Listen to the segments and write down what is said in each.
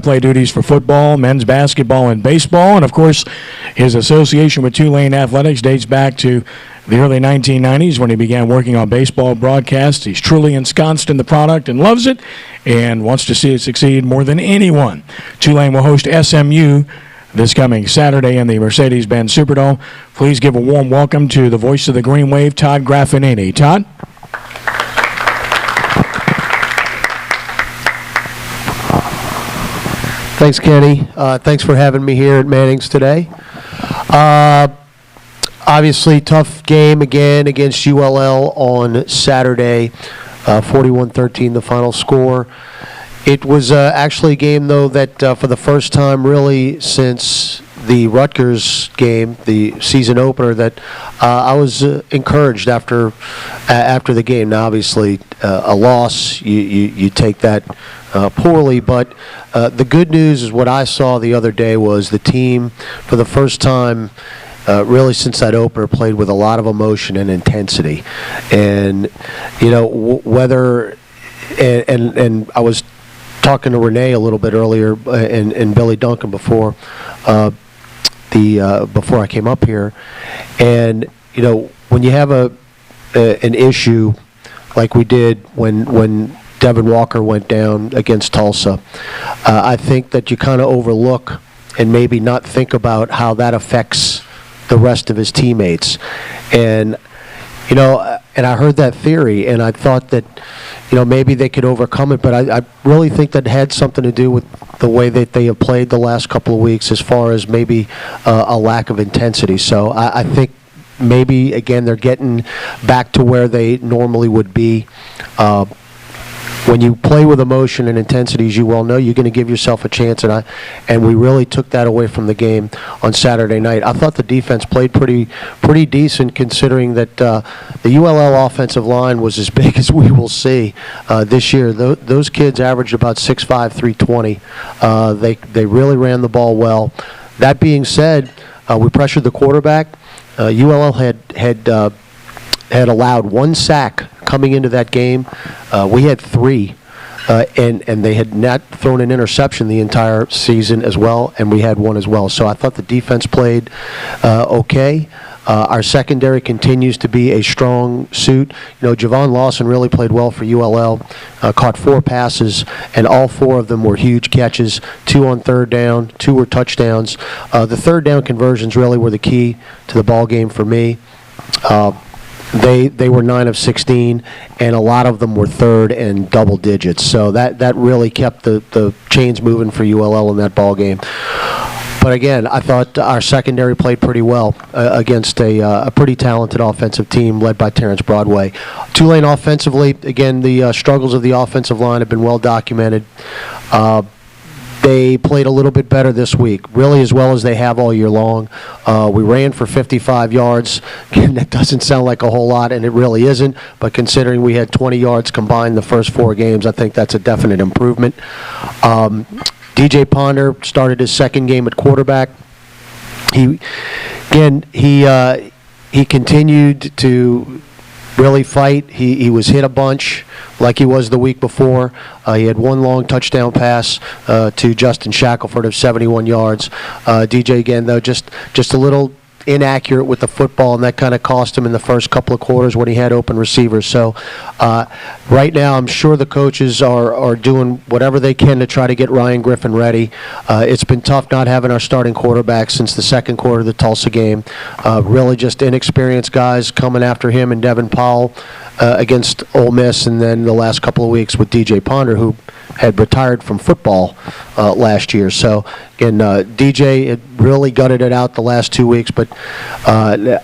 play-by-play duties for football, men's basketball, and baseball. And, of course, his association with Tulane Athletics dates back to the early 1990s when he began working on baseball broadcasts. He's truly ensconced in the product and loves it and wants to see it succeed more than anyone. Tulane will host SMU this coming Saturday in the Mercedes-Benz Superdome. Please give a warm welcome to the voice of the Green Wave, Todd Graffagnini. Todd? Thanks, Kenny. Thanks for having me here at Manning's today. Obviously, tough game again against ULL on Saturday, 41-13 the final score. It was actually a game, though, that for the first time really since the Rutgers game, the season opener, that I was encouraged after the game. Now, obviously, a loss, you take that poorly, but the good news is what I saw the other day was the team, for the first time, really since that opener, played with a lot of emotion and intensity. And, you know, whether, and I was talking to Renee a little bit earlier and Billy Duncan before before I came up here, and you know, when you have an issue like we did when Devin Walker went down against Tulsa, I think that you kind of overlook and maybe not think about how that affects the rest of his teammates. And you know, and I heard that theory, and I thought that, you know, maybe they could overcome it, but I really think that had something to do with the way that they have played the last couple of weeks as far as maybe a lack of intensity. So I think maybe, again, they're getting back to where they normally would be. When you play with emotion and intensity, as you well know, you're going to give yourself a chance, and we really took that away from the game on Saturday night. I thought the defense played pretty decent, considering that the ULL offensive line was as big as we will see this year. Those kids averaged about 6'5", 320. They really ran the ball well. That being said, we pressured the quarterback. ULL had allowed one sack coming into that game. We had 3, and they had not thrown an interception the entire season as well, and we had 1 as well. So I thought the defense played okay. Our secondary continues to be a strong suit. You know, Javon Lawson really played well for ULL, caught 4 passes, and all 4 of them were huge catches, 2 on third down, 2 were touchdowns. The third down conversions really were the key to the ball game for me. They were 9 of 16, and a lot of them were third and double digits. So that really kept the chains moving for ULL in that ball game. But again, I thought our secondary played pretty well against a pretty talented offensive team led by Terrence Broadway. Tulane offensively, again, the struggles of the offensive line have been well documented. They played a little bit better this week, really as well as they have all year long. We ran for 55 yards. Again, that doesn't sound like a whole lot, and it really isn't. But considering we had 20 yards combined the first 4 games, I think that's a definite improvement. DJ Ponder started his second game at quarterback. He continued to really fight. He was hit a bunch like he was the week before. He had 1 long touchdown pass to Justin Shackelford of 71 yards. DJ, again, though, just a little inaccurate with the football, and that kind of cost him in the first couple of quarters when he had open receivers. So right now, I'm sure the coaches are doing whatever they can to try to get Ryan Griffin ready. It's been tough not having our starting quarterback since the second quarter of the Tulsa game. Really just inexperienced guys coming after him and Devin Powell against Ole Miss, and then the last couple of weeks with DJ Ponder, who had retired from football last year. So, again, DJ had really gutted it out the last 2 weeks, but I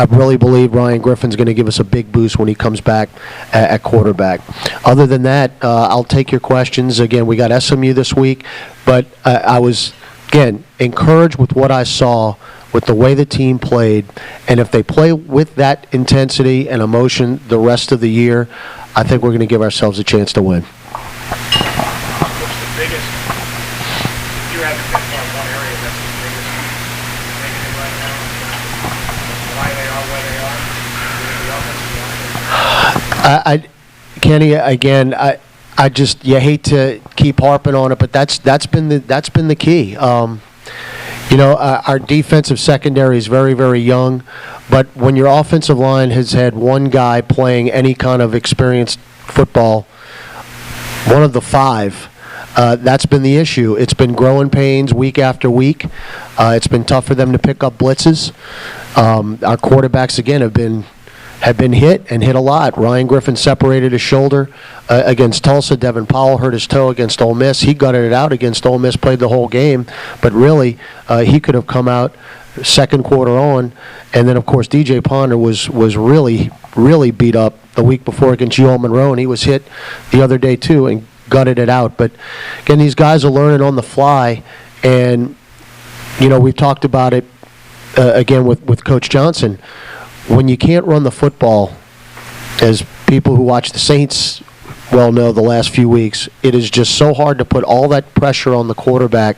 really believe Ryan Griffin's going to give us a big boost when he comes back at quarterback. Other than that, I'll take your questions. Again, we got SMU this week, but I was, again, encouraged with what I saw with the way the team played, and if they play with that intensity and emotion the rest of the year, I think we're going to give ourselves a chance to win. What's the biggest, you haven't pinpointed one area that's the biggest negative right now, why they are where they are, the offensive line? Kenny, again, you hate to keep harping on it, but that's been the key. Our defensive secondary is very, very young, but when your offensive line has had one guy playing any kind of experienced football, one of the five, that's been the issue. It's been growing pains week after week. It's been tough for them to pick up blitzes. Our quarterbacks, again, have been hit and hit a lot. Ryan Griffin separated his shoulder against Tulsa. Devin Powell hurt his toe against Ole Miss. He gutted it out against Ole Miss, played the whole game, but really he could have come out second quarter on. And then, of course, DJ Ponder was really, really beat up the week before against UL Monroe, and he was hit the other day too and gutted it out. But, again, these guys are learning on the fly, and, we've talked about it again with Coach Johnson. When you can't run the football, as people who watch the Saints well know the last few weeks, it is just so hard to put all that pressure on the quarterback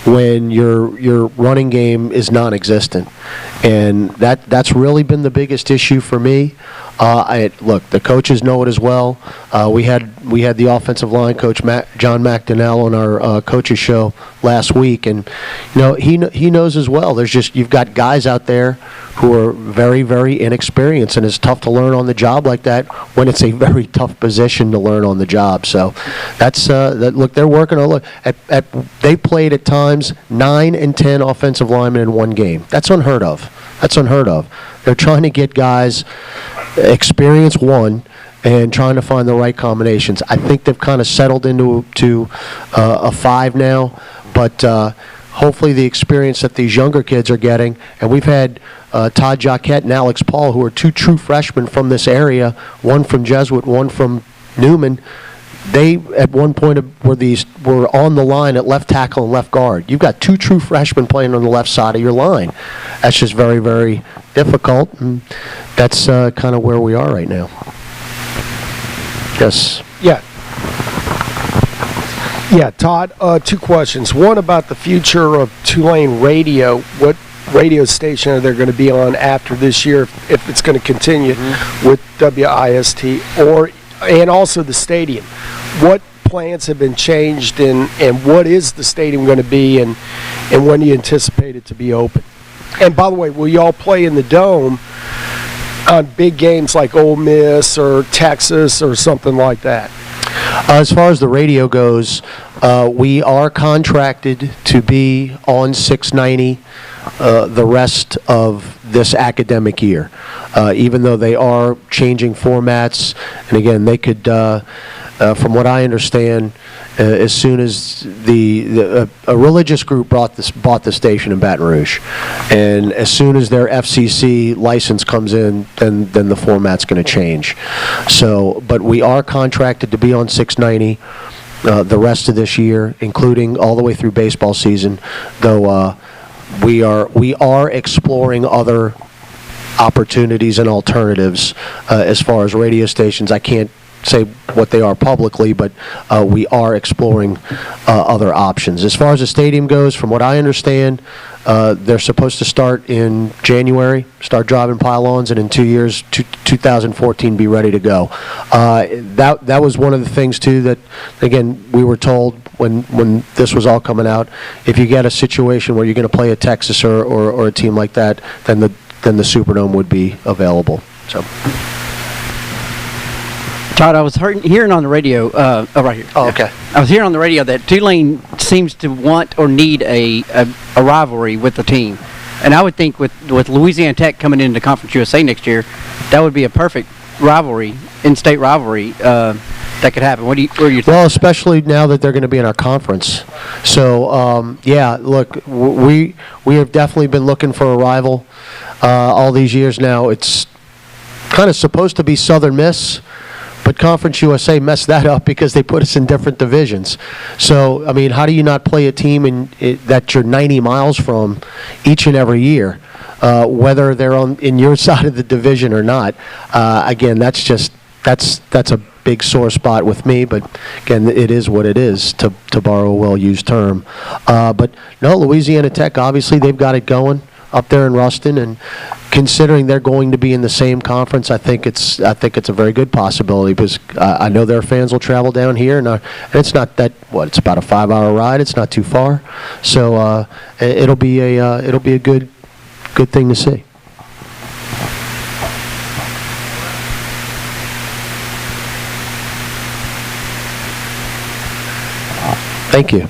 when your running game is non-existent. And that's really been the biggest issue for me. Look, the coaches know it as well. We had the offensive line coach John McDonnell on our coaches show last week, and he knows as well. You've got guys out there who are very, very inexperienced, and it's tough to learn on the job like that when it's a very tough position to learn on the job. So that's look, they're working on they played at times 9 and 10 offensive linemen in one game. That's unheard of. They're trying to get guys experience one and trying to find the right combinations. I think they've kind of settled into a 5 now, but hopefully the experience that these younger kids are getting, and we've had Todd Jacquette and Alex Paul, who are 2 true freshmen from this area, one from Jesuit, one from Newman. They, at one point, were on the line at left tackle and left guard. You've got 2 true freshmen playing on the left side of your line. That's just very, very difficult, and that's kind of where we are right now. Yes. Yeah, Todd, 2 questions. One about the future of Tulane radio. What radio station are they going to be on after this year, if it's going to continue with WIST, and also the stadium? What plans have been changed, and what is the stadium going to be, and when do you anticipate it to be open? And by the way, will y'all play in the Dome on big games like Ole Miss or Texas or something like that? As far as the radio goes, we are contracted to be on 690 the rest of this academic year, even though they are changing formats. And again, they could, from what I understand, as soon as a religious group bought the station in Baton Rouge, and as soon as their FCC license comes in, then the format's going to change. So, but we are contracted to be on 690 the rest of this year, including all the way through baseball season. Though we are exploring other opportunities and alternatives as far as radio stations. I can't say what they are publicly, but we are exploring other options. As far as the stadium goes, from what I understand, they're supposed to start in January, start driving pylons, and in 2 years, 2014, be ready to go. That was one of the things, too, that, again, we were told when this was all coming out. If you get a situation where you're going to play at Texas or a team like that, then the Superdome would be available. So. Todd, I was hearing on the radio, right here. Oh, okay. I was hearing on the radio that Tulane seems to want or need a rivalry with the team. And I would think with Louisiana Tech coming into Conference USA next year, that would be a perfect rivalry, in-state rivalry, that could happen. What are you thinking? Well, especially now that they're going to be in our conference. So, yeah, look, we have definitely been looking for a rival all these years now. It's kind of supposed to be Southern Miss, but Conference USA messed that up because they put us in different divisions. So, I mean, how do you not play a team that you're 90 miles from each and every year, whether they're in your side of the division or not? Again, that's a big sore spot with me, but again, it is what it is, to borrow a well-used term. But no, Louisiana Tech, obviously, they've got it going. up there in Ruston, and considering they're going to be in the same conference, I think it's a very good possibility, because I know their fans will travel down here, and it's not that, it's about a 5-hour ride. It's not too far, so it'll be a good thing to see. Thank you.